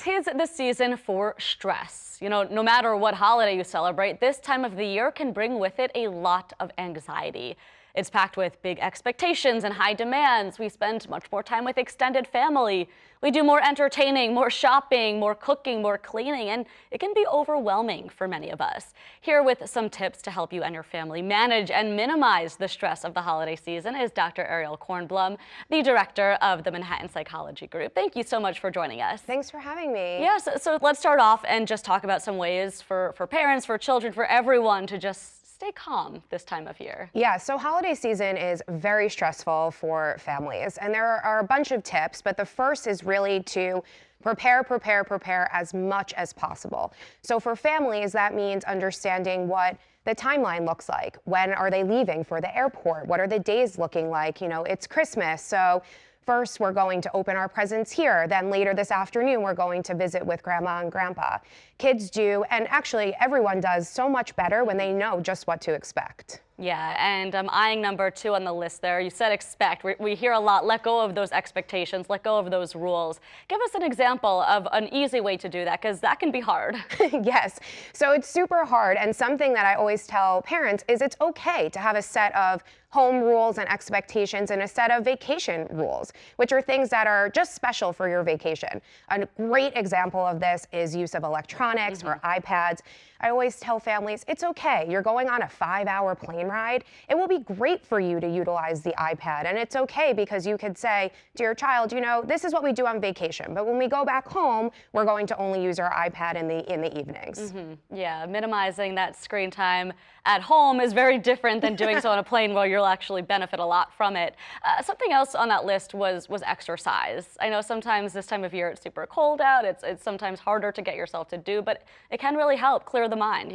'Tis the season for stress. No matter what holiday you celebrate, this time of the year can bring with it a lot of anxiety. It's packed with big expectations and high demands. We spend much more time with extended family. We do more entertaining, more shopping, more cooking, more cleaning, and it can be overwhelming for many of us. Here with some tips to help you and your family manage and minimize the stress of the holiday season is Dr. Ariel Kornblum, the director of the Manhattan Psychology Group. Thank you so much for joining us. Thanks for having me. Yes, so let's start off and just talk about some ways for parents, for children, for everyone to just stay calm this time of year. Yeah, so holiday season is very stressful for families, and there are a bunch of tips, but the first is really to prepare as much as possible. So for families, that means understanding what the timeline looks like. When are they leaving for the airport? What are the days looking like? It's Christmas, so first, we're going to open our presents here. Then later this afternoon, we're going to visit with grandma and grandpa. Kids do, and actually everyone does, so much better when they know just what to expect. Yeah, and I'm eyeing number 2 on the list there. You said expect. We hear a lot, let go of those expectations, let go of those rules. Give us an example of an easy way to do that, because that can be hard. Yes, so it's super hard, and something that I always tell parents is it's okay to have a set of home rules and expectations and a set of vacation rules, which are things that are just special for your vacation. A great example of this is use of electronics or iPads. I always tell families, it's okay. You're going on a 5-hour plane ride. It will be great for you to utilize the iPad. And it's okay because you could say to your child, this is what we do on vacation. But when we go back home, we're going to only use our iPad in the evenings. Yeah, minimizing that screen time at home is very different than doing so on a plane where you'll actually benefit a lot from it. Something else on that list was exercise. I know sometimes this time of year it's super cold out. It's sometimes harder to get yourself to do, but it can really help clear the mind,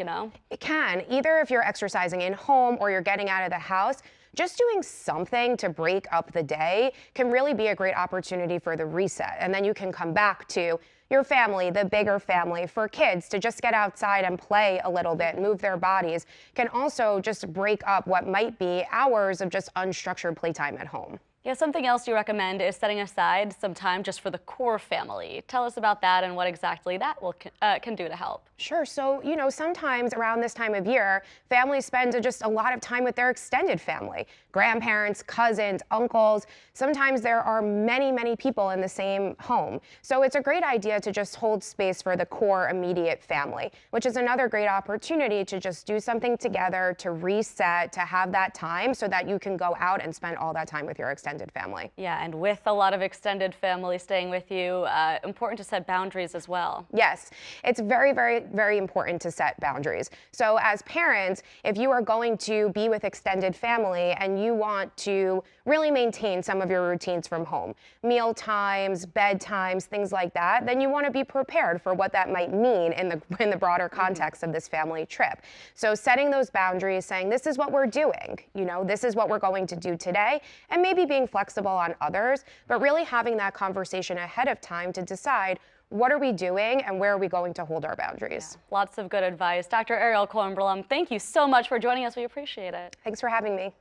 It can. Either if you're exercising in home or you're getting out of the house, just doing something to break up the day can really be a great opportunity for the reset. And then you can come back to your family, the bigger family. For kids to just get outside and play a little bit, move their bodies, can also just break up what might be hours of just unstructured playtime at home. Yeah, something else you recommend is setting aside some time just for the core family. Tell us about that and what exactly that can do to help. Sure. So, sometimes around this time of year, families spend just a lot of time with their extended family, grandparents, cousins, uncles. Sometimes there are many, many people in the same home. So it's a great idea to just hold space for the core immediate family, which is another great opportunity to just do something together, to reset, to have that time so that you can go out and spend all that time with your extended family. Yeah, and with a lot of extended family staying with you, important to set boundaries as well. Yes, it's very, very, very important to set boundaries. So as parents, if you are going to be with extended family and you want to really maintain some of your routines from home, meal times, bedtimes, things like that, then you want to be prepared for what that might mean in the broader context of this family trip. So setting those boundaries, saying this is what we're doing, this is what we're going to do today, and maybe being flexible on others, but really having that conversation ahead of time to decide what are we doing and where are we going to hold our boundaries. Yeah, lots of good advice. Dr. Ariel Kornblum, thank you so much for joining us. We appreciate it. Thanks for having me.